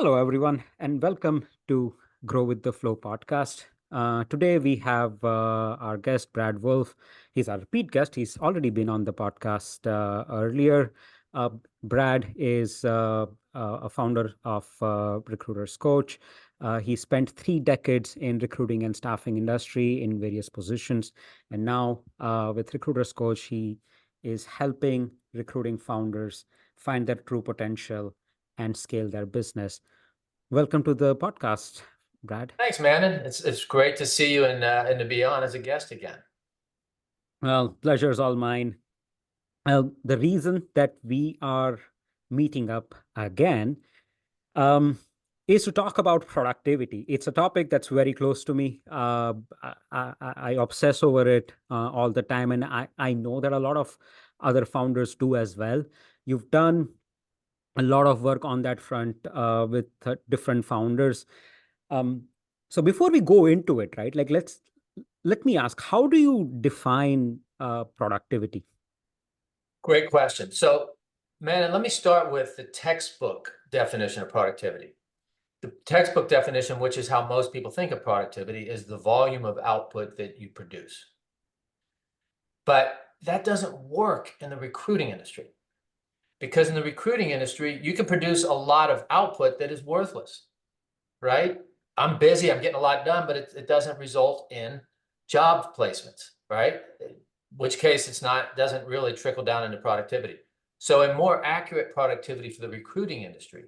Hello, everyone, and welcome to Grow with the Flow podcast. Today, we have our guest, Brad Wolff. He's our repeat guest. He's already been on the podcast earlier. Uh, Brad is a founder of Recruiters Coach. He spent 3 decades in recruiting and staffing industry in various positions. And now, with Recruiters Coach, he is helping recruiting founders find their true potential and scale their business. Welcome to the podcast, Brad. Thanks, man. It's great to see you and to be on as a guest again. Well, pleasure is all mine. The reason that we are meeting up again um, is to talk about productivity. It's a topic that's very close to me. I obsess over it all the time, and I know that a lot of other founders do as well. You've done a lot of work on that front with different founders. Um, so before we go into it, right? Like let me ask, how do you define productivity? Great question. So, man, let me start with the textbook definition of productivity. The textbook definition, which is how most people think of productivity, is the volume of output that you produce. But that doesn't work in the recruiting industry, because in the recruiting industry, you can produce a lot of output that is worthless, right? I'm busy, I'm getting a lot done, but it doesn't result in job placements, right? In which case doesn't really trickle down into productivity. So a more accurate productivity for the recruiting industry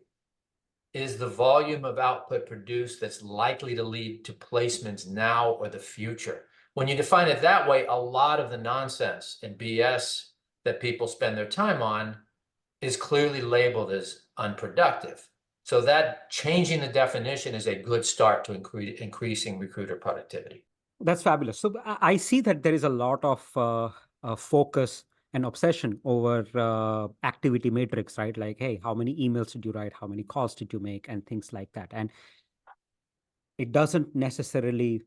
is the volume of output produced that's likely to lead to placements now or the future. When you define it that way, a lot of the nonsense and BS that people spend their time on is clearly labeled as unproductive. So that changing the definition is a good start to increasing recruiter productivity. That's fabulous. So I see that there is a lot of focus and obsession over activity matrix, right? Like, hey, how many emails did you write? How many calls did you make? And things like that. And it doesn't necessarily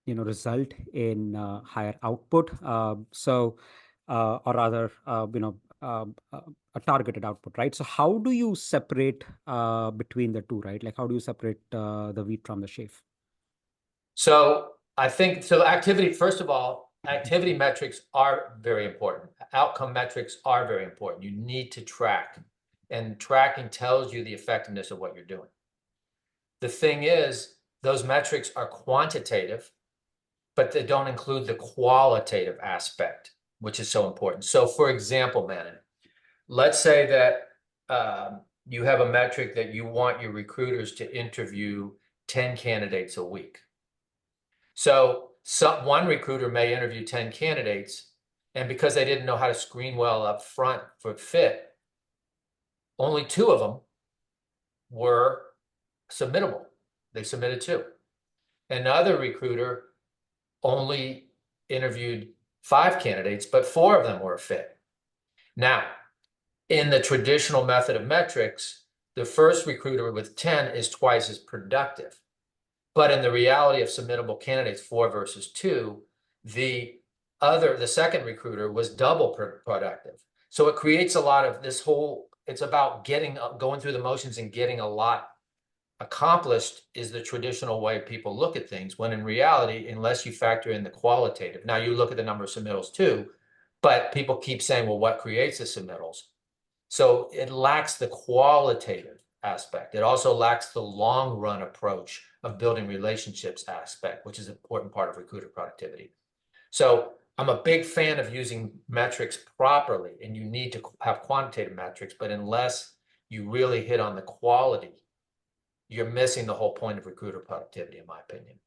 result in higher output. Or rather, a targeted output, right? So how do you separate between the two, right? Like, how do you separate the wheat from the chaff? So I think, activity, first of all, activity metrics are very important. Outcome metrics are very important. You need to track, and tracking tells you the effectiveness of what you're doing. The thing is, those metrics are quantitative, but they don't include the qualitative aspect, which is so important. So for example, Manon, let's say that you have a metric that you want your recruiters to interview 10 candidates a week. So one recruiter may interview 10 candidates, and because they didn't know how to screen well up front for fit, only 2 of them were submittable. They submitted 2. Another recruiter only interviewed 5 candidates, but 4 of them were a fit. Now, in the traditional method of metrics, the first recruiter with 10 is twice as productive. But in the reality of submittable candidates, 4 versus 2, the second recruiter was double productive. So it creates a lot of this whole, it's about going through the motions and getting a lot accomplished is the traditional way people look at things, when in reality, unless you factor in the qualitative, now you look at the number of submittals too, but people keep saying, well, what creates the submittals? So it lacks the qualitative aspect. It also lacks the long run approach of building relationships aspect, which is an important part of recruiter productivity. So I'm a big fan of using metrics properly, and you need to have quantitative metrics, but unless you really hit on the quality, you're missing the whole point of recruiter productivity, in my opinion.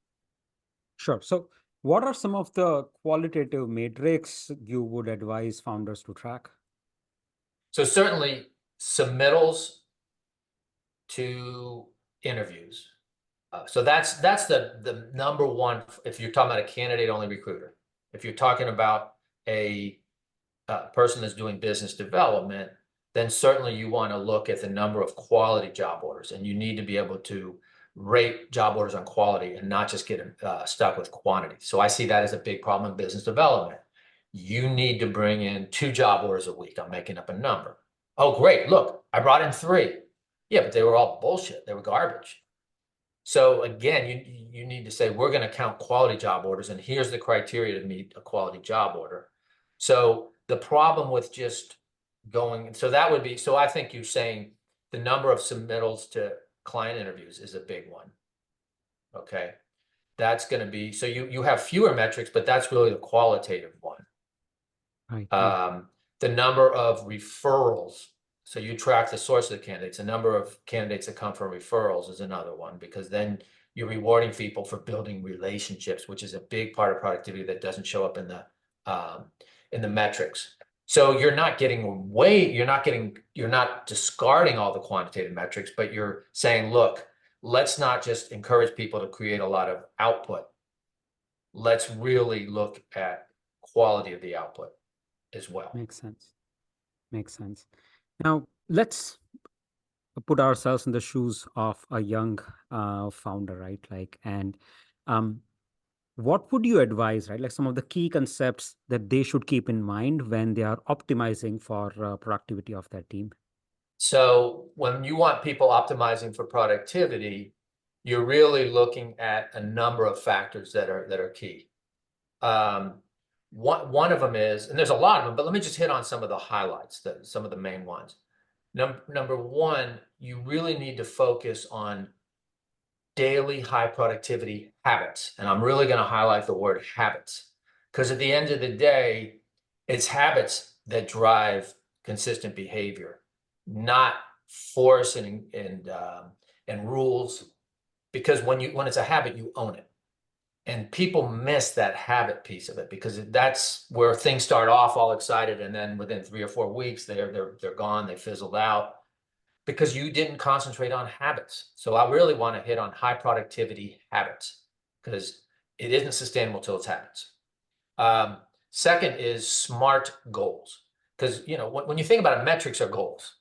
Sure. So what are some of the qualitative metrics you would advise founders to track? So certainly submittals to interviews. So that's the number one, if you're talking about a candidate-only recruiter. If you're talking about a person that's doing business development, then certainly you want to look at the number of quality job orders, and you need to be able to rate job orders on quality and not just get stuck with quantity. So I see that as a big problem in business development. You need to bring in 2 job orders a week. I'm making up a number. Oh, great. Look, I brought in 3. Yeah, but they were all bullshit. They were garbage. So again, you need to say, we're going to count quality job orders, and here's the criteria to meet a quality job order. So the problem with just going, so that would be, so I think you're saying the number of submittals to client interviews is a big one. Okay. That's going to be, so you have fewer metrics, but that's really the qualitative one. Right. The number of referrals. So you track the source of the candidates. The number of candidates that come from referrals is another one, because then you're rewarding people for building relationships, which is a big part of productivity that doesn't show up in the metrics. So you're not getting away, you're not discarding all the quantitative metrics, but you're saying, look, let's not just encourage people to create a lot of output. Let's really look at quality of the output as well. Makes sense. Makes sense. Now, let's put ourselves in the shoes of a young founder, right? Like, and what would you advise, right? Like some of the key concepts that they should keep in mind when they are optimizing for productivity of their team? So when you want people optimizing for productivity, you're really looking at a number of factors that are key. One of them is, and there's a lot of them, but let me just hit on some of the highlights, some of the main ones. Number one, you really need to focus on daily high productivity habits. And I'm really going to highlight the word habits, because at the end of the day, it's habits that drive consistent behavior, not force and rules. Because when it's a habit, you own it. And people miss that habit piece of it, because that's where things start off all excited, and then within 3 or 4 weeks, they're gone, they fizzled out, because you didn't concentrate on habits. So I really want to hit on high productivity habits, because it isn't sustainable till it's habits. Second is smart goals, because when you think about it, metrics are goals,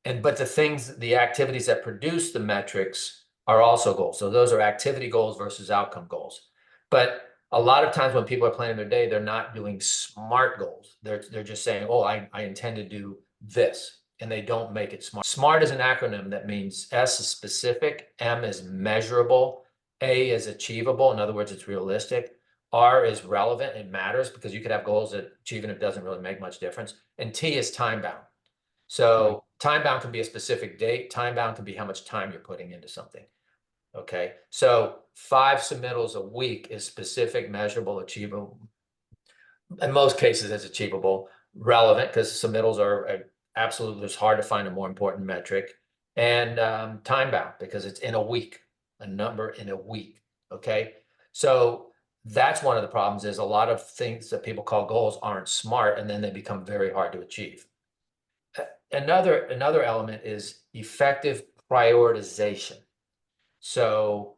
but the activities that produce the metrics are also goals. So those are activity goals versus outcome goals. But a lot of times when people are planning their day, they're not doing SMART goals. They're just saying, oh, I intend to do this, and they don't make it SMART. SMART is an acronym that means S is specific, M is measurable, A is achievable. In other words, it's realistic. R is relevant. It matters, because you could have goals that achieving it doesn't really make much difference. And T is time bound. So time bound can be a specific date. Time bound can be how much time you're putting into something. Okay. So 5 submittals a week is specific, measurable, achievable. In most cases, it's achievable. Relevant, because submittals are absolutely, it's hard to find a more important metric. And time bound, because it's in a week, a number in a week. Okay. So that's one of the problems, is a lot of things that people call goals aren't SMART, and then they become very hard to achieve. Another element is effective prioritization. So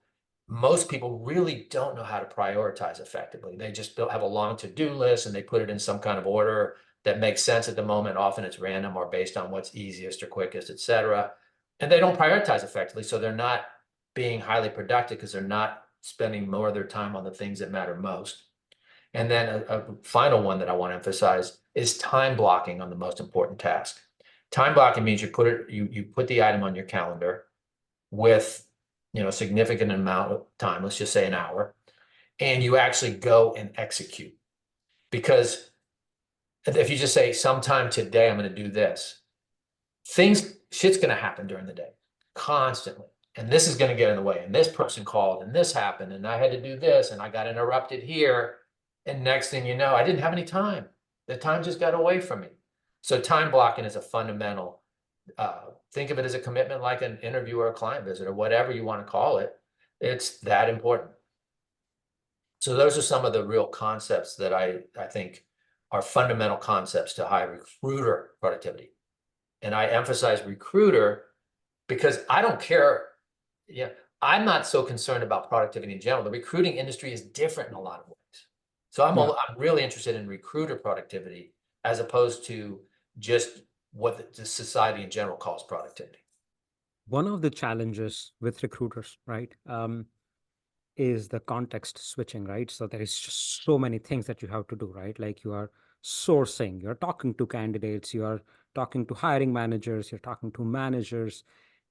most people really don't know how to prioritize effectively. They just have a long to-do list, and they put it in some kind of order that makes sense at the moment. Often it's random or based on what's easiest or quickest, et cetera. And they don't prioritize effectively. So they're not being highly productive, because they're not spending more of their time on the things that matter most. And then a final one that I want to emphasize is time blocking on the most important task. Time blocking means you put the item on your calendar with a significant amount of time, let's just say an hour, and you actually go and execute. Because if you just say, sometime today I'm going to do this, shit's going to happen during the day constantly. And this is going to get in the way. And this person called, and this happened, and I had to do this, and I got interrupted here. And next thing you know, I didn't have any time. The time just got away from me. So time blocking is a fundamental, think of it as a commitment, like an interview or a client visit or whatever you want to call it. It's that important. So those are some of the real concepts that I think are fundamental concepts to high recruiter productivity. And I emphasize recruiter because I don't care. Yeah, I'm not so concerned about productivity in general. The recruiting industry is different in a lot of ways. So I'm really interested in recruiter productivity, as opposed to just what the society in general calls productivity. One of the challenges with recruiters, right, is the context switching, right? So there is just so many things that you have to do, right? Like you are sourcing, you're talking to candidates, you are talking to hiring managers, you're talking to managers,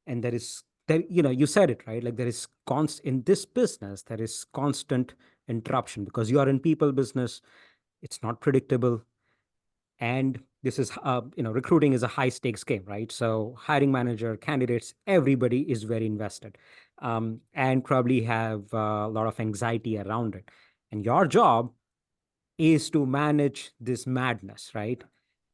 And there, you said it, right? Like there is in this business, there is constant interruption because you are in people business. It's not predictable. And this is, recruiting is a high stakes game, right? So hiring manager, candidates, everybody is very invested, and probably have a lot of anxiety around it. And your job is to manage this madness, right?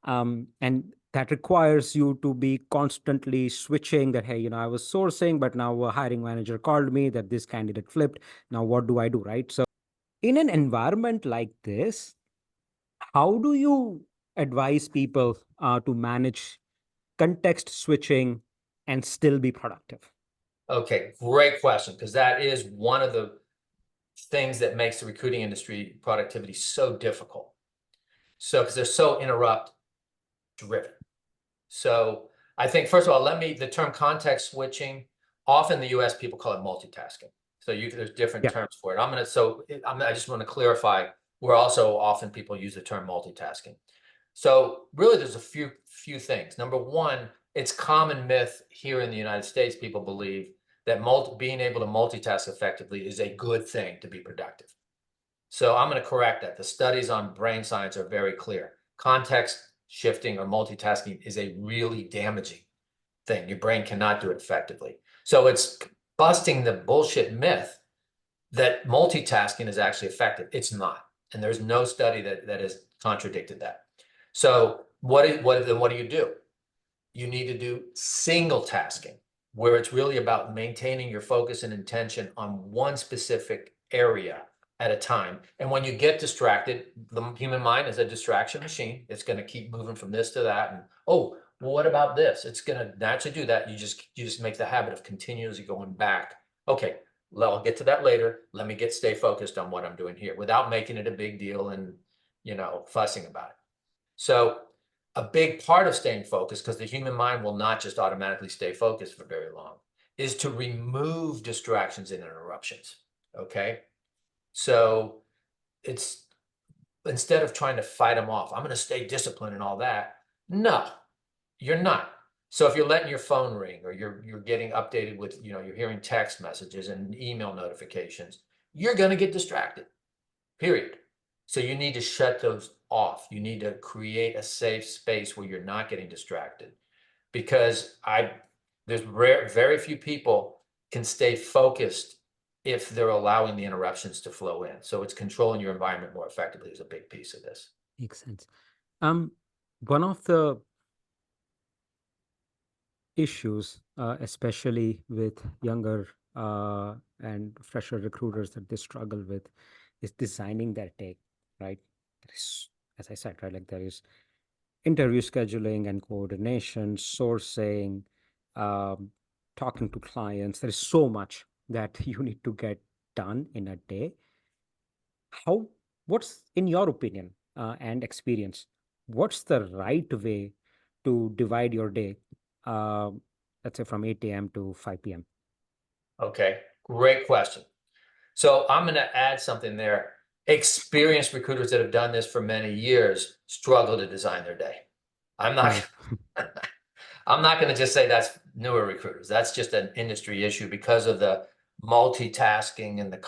And that requires you to be constantly switching that, hey, I was sourcing, but now a hiring manager called me that this candidate flipped. Now, what do I do, right? So, in an environment like this, how do you advise people to manage context switching and still be productive? Okay, great question, because that is one of the things that makes the recruiting industry productivity so difficult. So, because they're so interrupt driven. So I think, first of all, the term context switching, often in the US, people call it multitasking. So there's different Yeah. terms for it. I just want to clarify, where also often people use the term multitasking. So really there's a few things. Number one, it's common myth here in the United States, people believe that being able to multitask effectively is a good thing to be productive. So I'm going to correct that. The studies on brain science are very clear. Context shifting or multitasking is a really damaging thing. Your brain cannot do it effectively. So it's busting the bullshit myth that multitasking is actually effective. It's not. And there's no study that has contradicted that. So what do you do? You need to do single tasking, where it's really about maintaining your focus and intention on one specific area at a time. And when you get distracted, the human mind is a distraction machine. It's going to keep moving from this to that. And, oh, well, what about this? It's going to naturally do that. You just make the habit of continuously going back. Okay, well, I'll get to that later. Let me stay focused on what I'm doing here without making it a big deal and, fussing about it. So a big part of staying focused, because the human mind will not just automatically stay focused for very long, is to remove distractions and interruptions. Okay. So it's, instead of trying to fight them off, I'm going to stay disciplined and all that. No, you're not. So if you're letting your phone ring, or you're getting updated with, you're hearing text messages and email notifications, you're going to get distracted, period. So you need to shut those off. You need to create a safe space where you're not getting distracted, because there's very few people can stay focused if they're allowing the interruptions to flow in. So it's controlling your environment more effectively is a big piece of this. Makes sense. Um, One of the issues, especially with younger and fresher recruiters that they struggle with, is designing their day, right? There is, as I said, right, like there is interview scheduling and coordination, sourcing, um, talking to clients. There is so much that you need to get done in a day. How, what's in your opinion and experience, what's the right way to divide your day, uh, let's say from 8 a.m. to 5 p.m.? Okay, great question. So I'm going to add something there. Experienced recruiters that have done this for many years struggle to design their day. I'm Hmm. not, I'm not going to just say that's newer recruiters. That's just an industry issue because of the multitasking and the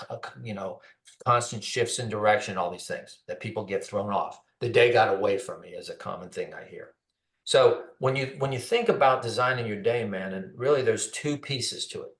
constant shifts in direction, all these things that people get thrown off. The day got away from me is a common thing I hear. So when you think about designing your day, man, and really there's two pieces to it.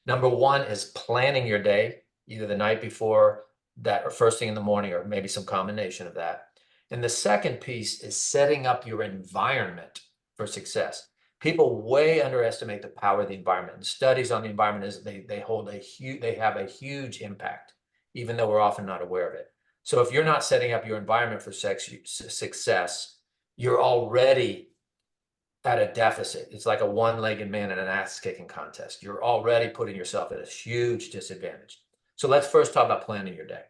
Number one is planning your day, either the night before that or first thing in the morning, or maybe some combination of that. And the second piece is setting up your environment for success. People way underestimate the power of the environment. And studies on the environment is they have a huge impact, even though we're often not aware of it. So if you're not setting up your environment for success, you're already at a deficit. It's like a one-legged man in an ass-kicking contest. You're already putting yourself at a huge disadvantage. So let's first talk about planning your day.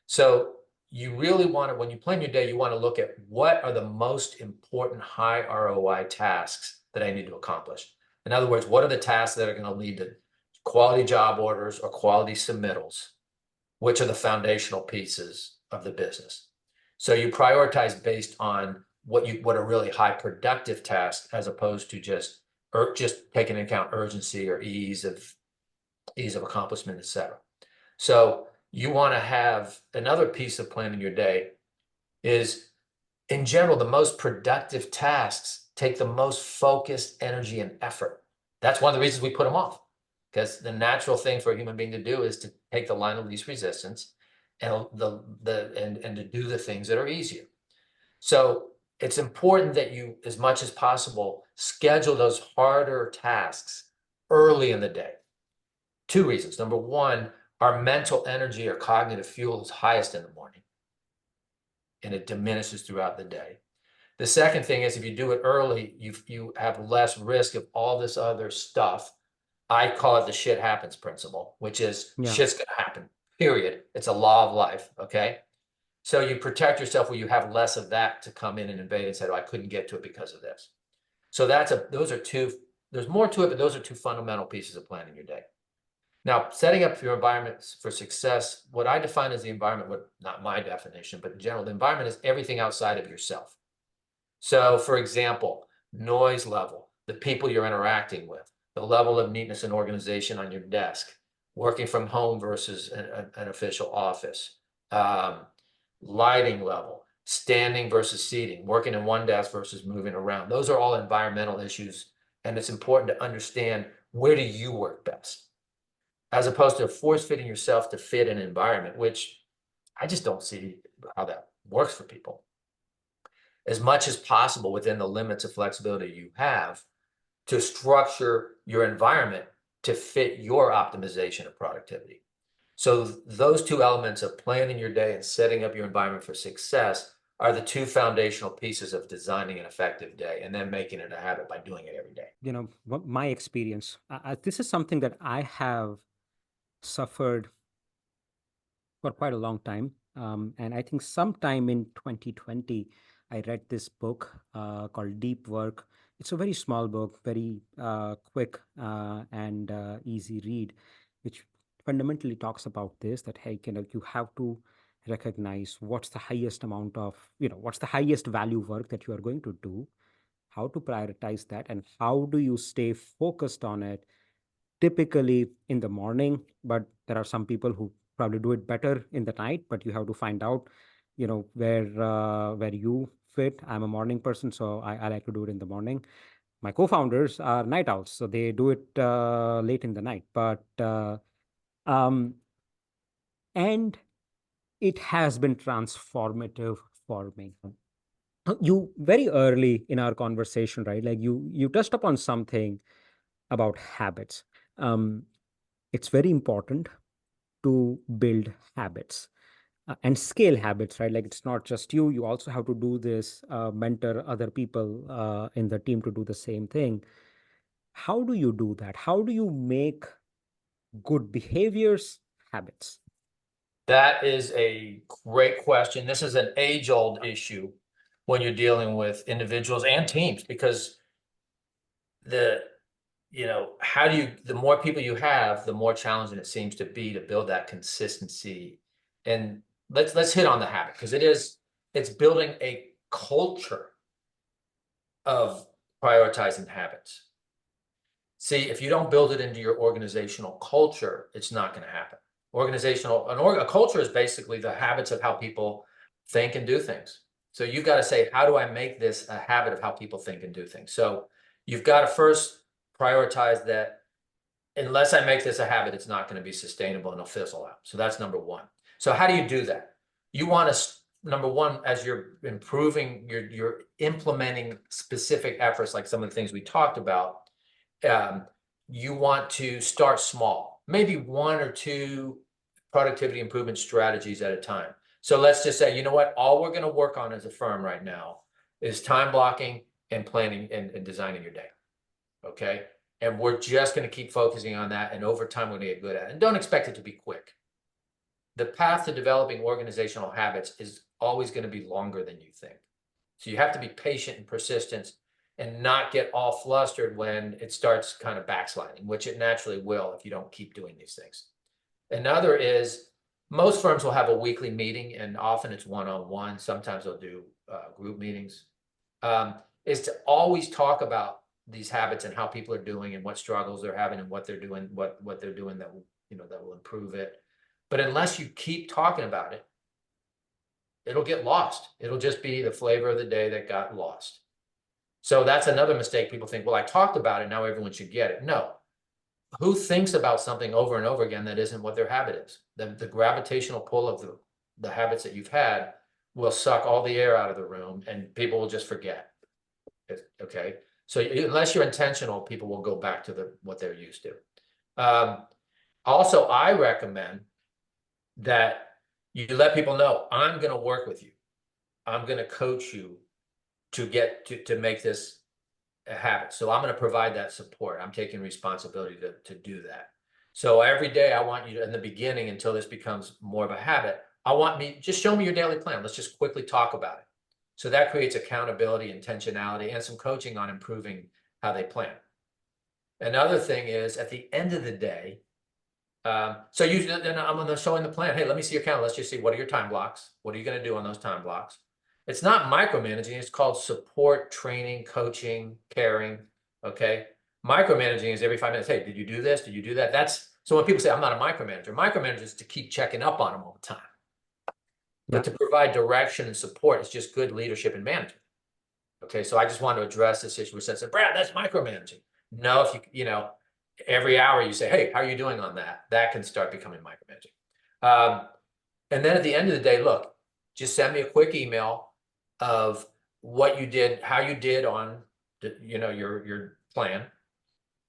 So you really want to, when you plan your day, you want to look at what are the most important high ROI tasks that I need to accomplish. In other words, what are the tasks that are going to lead to quality job orders or quality submittals, which are the foundational pieces of the business. So you prioritize based on what are really high productive tasks, as opposed to just just taking into account urgency or ease of accomplishment, etc. So you want to have another piece of planning your day is, in general, the most productive tasks take the most focused energy and effort. That's one of the reasons we put them off, because the natural thing for a human being to do is to take the line of least resistance and to do the things that are easier. So it's important that you, as much as possible, schedule those harder tasks early in the day. Two reasons. Number one, our mental energy or cognitive fuel is highest in the morning, and it diminishes throughout the day. The second thing is, if you do it early, you have less risk of all this other stuff. I call it the shit happens principle, which is Yeah. shit's gonna happen, period. It's a law of life, okay? So you protect yourself where you have less of that to come in and invade and say, oh, I couldn't get to it because of this. So those are two, there's more to it, but those are two fundamental pieces of planning your day. Now, setting up your environment for success, what I define as the environment, not my definition, but in general, the environment is everything outside of yourself. So, for example, noise level, the people you're interacting with, the level of neatness and organization on your desk, working from home versus an official office, lighting level, standing versus seating, working in one desk versus moving around. Those are all environmental issues, and it's important to understand, where do you work best, as opposed to force-fitting yourself to fit an environment, which I just don't see how that works for people. As much as possible, within the limits of flexibility you have, to structure your environment to fit your optimization of productivity. So those two elements of planning your day and setting up your environment for success are the two foundational pieces of designing an effective day, and then making it a habit by doing it every day. My experience, this is something that I have suffered for quite a long time. And I think sometime in 2020, I read this book called Deep Work. It's a very small book, very quick and easy read, which fundamentally talks about this, that, hey, you have to recognize what's the highest amount of, what's the highest value work that you are going to do, how to prioritize that, and how do you stay focused on it, typically in the morning. But there are some people who probably do it better in the night, but you have to find out, where you fit. I'm a morning person, so I like to do it in the morning. My co-founders are night owls, so they do it late in the night. But um, and it has been transformative for me. You very early in our conversation, right? Like you touched upon something about habits. Um, it's very important to build habits and scale habits, right? Like, it's not just you also have to do this, mentor other people in the team to do the same thing. How do you do that? How do you make good behaviors habits? That is a great question. This is an age-old issue when you're dealing with individuals and teams, because the more people you have, the more challenging it seems to be to build that consistency. And let's hit on the habit, because it's building a culture of prioritizing habits. See, if you don't build it into your organizational culture, it's not going to happen. A culture is basically the habits of how people think and do things. So you've got to say, how do I make this a habit of how people think and do things? So you've got to first prioritize that, unless I make this a habit, it's not going to be sustainable and it'll fizzle out. So that's number one. So how do you do that? You want to, number one, as you're improving, you're implementing specific efforts, like some of the things we talked about. You want to start small, maybe one or two productivity improvement strategies at a time. So let's just say, you know what, all we're going to work on as a firm right now is time blocking and planning and designing your day. Okay. And we're just going to keep focusing on that. And over time, we're going to get good at it. And don't expect it to be quick. The path to developing organizational habits is always going to be longer than you think. So you have to be patient and persistent, and not get all flustered when it starts kind of backsliding, which it naturally will if you don't keep doing these things. Another is, most firms will have a weekly meeting, and often it's one-on-one. Sometimes they'll do group meetings. Is to always talk about these habits and how people are doing and what struggles they're having and what they're doing, what they're doing that will, that will improve it. But unless you keep talking about it, it'll get lost. It'll just be the flavor of the day that got lost. So that's another mistake. People think, well, I talked about it, now everyone should get it. No. Who thinks about something over and over again that isn't what their habit is? The gravitational pull of the habits that you've had will suck all the air out of the room and people will just forget. Okay. So unless you're intentional, people will go back to what they're used to. Also, I recommend that you let people know, I'm going to work with you. I'm going to coach you to get to make this a habit. So I'm going to provide that support. I'm taking responsibility to do that. So every day I want you to, in the beginning, until this becomes more of a habit, just show me your daily plan. Let's just quickly talk about it. So that creates accountability, intentionality, and some coaching on improving how they plan. Another thing is at the end of the day, so usually then I'm showing the plan. Hey, let me see your calendar. Let's just see, what are your time blocks? What are you going to do on those time blocks? It's not micromanaging. It's called support, training, coaching, caring. Okay. Micromanaging is every 5 minutes. Hey, did you do this? Did you do that? So when people say I'm not a micromanager is to keep checking up on them all the time. Yeah. But to provide direction and support is just good leadership and management. Okay. So I just want to address this issue where someone said, Brad, that's micromanaging. No, if every hour you say, hey, how are you doing on that? That can start becoming micromanaging. And then at the end of the day, look, just send me a quick email of what you did, how you did on your plan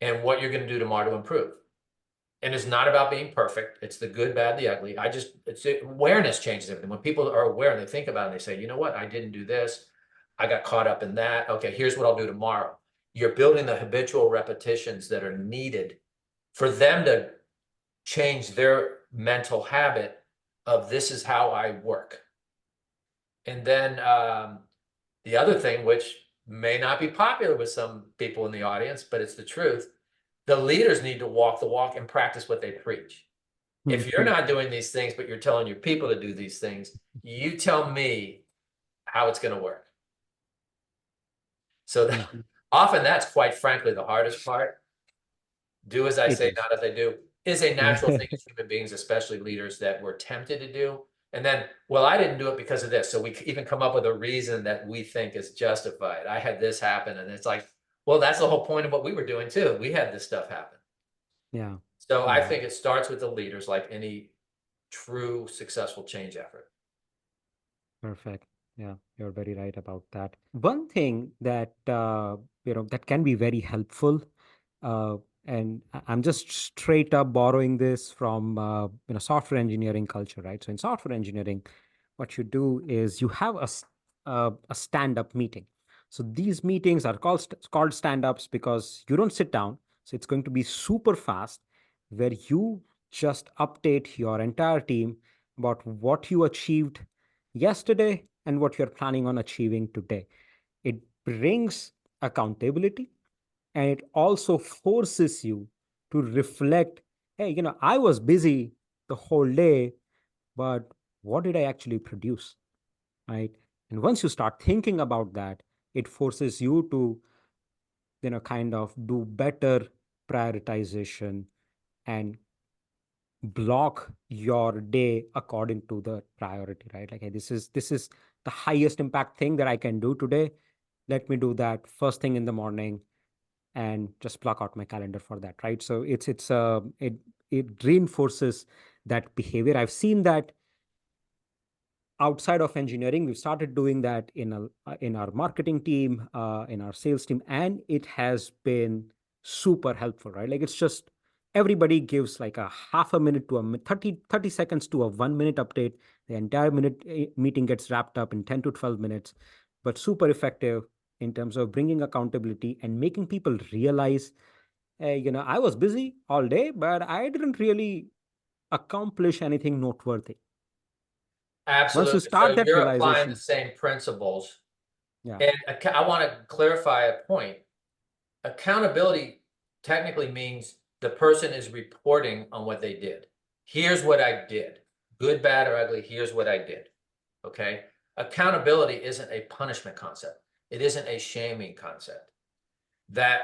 and what you're going to do tomorrow to improve. And it's not about being perfect. It's the good, bad, the ugly. Awareness changes everything. When people are aware and they think about it, and they say, you know what, I didn't do this. I got caught up in that. Okay, here's what I'll do tomorrow. You're building the habitual repetitions that are needed for them to change their mental habit of this is how I work. And then the other thing, which may not be popular with some people in the audience, but it's the truth, the leaders need to walk the walk and practice what they preach. If you're not doing these things, but you're telling your people to do these things, you tell me how it's going to work. So often that's, quite frankly, the hardest part. Do as I say, not as I do, is a natural thing as human beings, especially leaders, that we're tempted to do. And then, well, I didn't do it because of this. So we even come up with a reason that we think is justified. I had this happen. And it's like, well, that's the whole point of what we were doing too. We had this stuff happen. Yeah. So I think it starts with the leaders, like any true successful change effort. Perfect. Yeah, you're very right about that. One thing that that can be very helpful, uh, and I'm just straight up borrowing this from software engineering culture, right? So in software engineering, what you do is you have a stand-up meeting. So these meetings are called stand-ups because you don't sit down. So it's going to be super fast, where you just update your entire team about what you achieved yesterday and what you're planning on achieving today. It brings accountability, and it also forces you to reflect, hey, I was busy the whole day, but what did I actually produce? Right? And once you start thinking about that, it forces you to, kind of do better prioritization and block your day according to the priority, right? Like, hey, this is the highest impact thing that I can do today. Let me do that first thing in the morning and just block out my calendar for that, right? So it reinforces that behavior. I've seen that outside of engineering. We've started doing that in our marketing team, in our sales team, and it has been super helpful, right? Like, it's just everybody gives like a half a minute to 30 seconds to a 1 minute update. The entire meeting gets wrapped up in 10 to 12 minutes, but super effective in terms of bringing accountability and making people realize, hey, I was busy all day, but I didn't really accomplish anything noteworthy. Once you Absolutely. So start that you're applying the realization. same principles. Yeah. And I want to clarify a point. Accountability technically means the person is reporting on what they did. Here's what I did. Good, bad, or ugly. Here's what I did. Okay. Accountability isn't a punishment concept. It isn't a shaming concept. that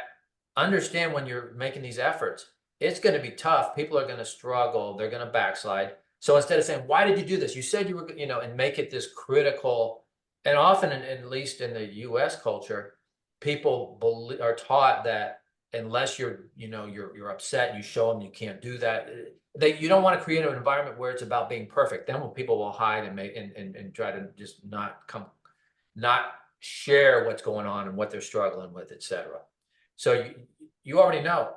understand when you're making these efforts, it's going to be tough. People are going to struggle. They're going to backslide. So instead of saying, why did you do this? You said you were, and make it this critical. And often, at least in the US culture, people are taught that unless you're upset, you show them you can't do that. You don't want to create an environment where it's about being perfect. Then when people will hide and try to just not share what's going on and what they're struggling with, etc. So you already know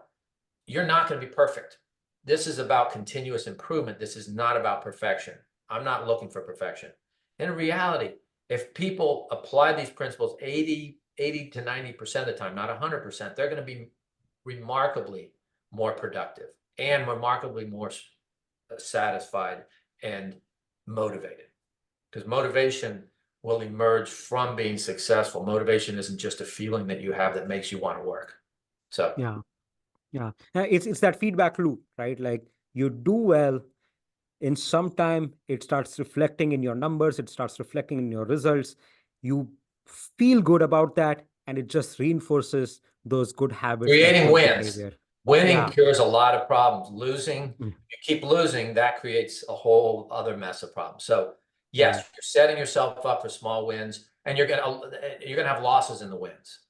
you're not going to be perfect. This is about continuous improvement. This is not about perfection. I'm not looking for perfection. In reality, if people apply these principles 80 to 90% of the time, not 100%, they're going to be remarkably more productive and remarkably more satisfied and motivated. Because motivation will emerge from being successful. Motivation isn't just a feeling that you have that makes you want to work. So Yeah. Yeah. It's that feedback loop, right? Like you do well, in some time it starts reflecting in your numbers, it starts reflecting in your results. You feel good about that, and it just reinforces those good habits, that creating good wins. behavior. Winning Yeah. cures a lot of problems. Losing, Mm. you keep losing, that creates a whole other mess of problems. So yes, Mm. you're setting yourself up for small wins, and you're gonna have losses in the wins.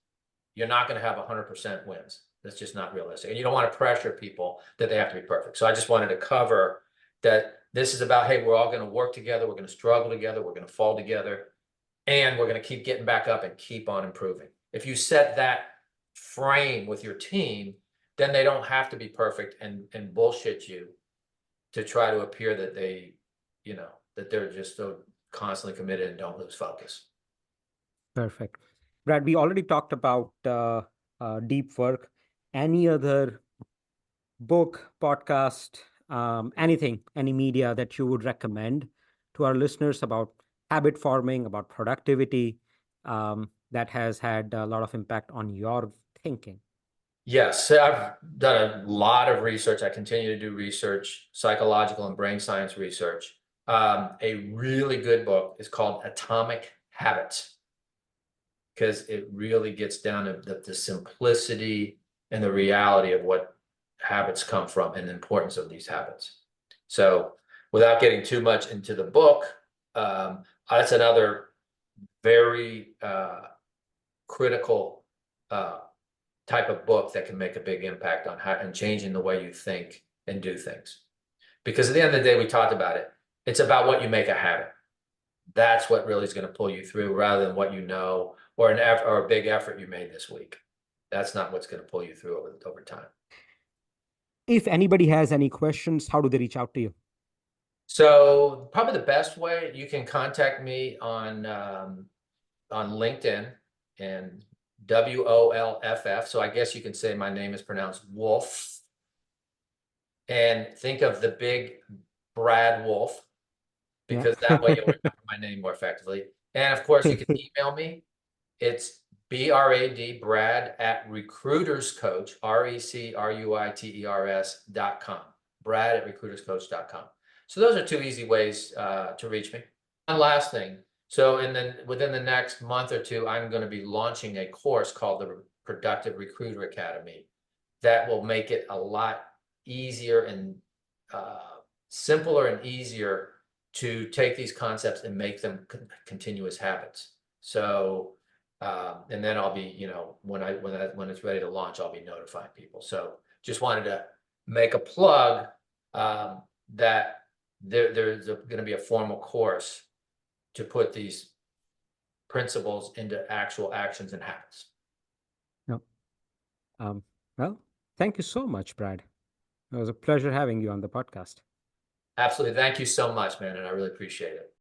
You're not going to have 100% wins. That's just not realistic. And you don't want to pressure people that they have to be perfect. So I just wanted to cover that this is about, hey, we're all going to work together. We're going to struggle together. We're going to fall together. And we're going to keep getting back up and keep on improving. If you set that frame with your team, then they don't have to be perfect and bullshit you to try to appear that that they're just so constantly committed and don't lose focus. Perfect. Brad, we already talked about deep work. Any other book, podcast, anything, any media that you would recommend to our listeners about habit forming, about productivity, that has had a lot of impact on your thinking? Yes, I've done a lot of research. I continue to do research, psychological and brain science research. A really good book is called Atomic Habits, because it really gets down to the simplicity and the reality of what habits come from and the importance of these habits. So without getting too much into the book, that's another very critical type of book that can make a big impact on how and changing the way you think and do things. Because at the end of the day, we talked about it. It's about what you make a habit. That's what really is going to pull you through, rather than what you know or or a big effort you made this week. That's not what's going to pull you through over time. If anybody has any questions, how do they reach out to you? So probably the best way, you can contact me on LinkedIn, and Wolff. So I guess you can say my name is pronounced Wolf. And think of the big Brad Wolff, Yeah. because that way you'll remember my name more effectively. And of course, you can email me. It's Brad at recruiterscoach, recruiters.com. Brad at recruiterscoach.com. So those are two easy ways to reach me. One last thing. So within the next month or two, I'm going to be launching a course called the Productive Recruiter Academy that will make it a lot easier and simpler and easier to take these concepts and make them continuous habits. So, and then I'll be, when it's ready to launch, I'll be notifying people. So just wanted to make a plug that there's going to be a formal course to put these principles into actual actions and habits. No. Well, thank you so much, Brad. It was a pleasure having you on the podcast. Absolutely. Thank you so much, man. And I really appreciate it.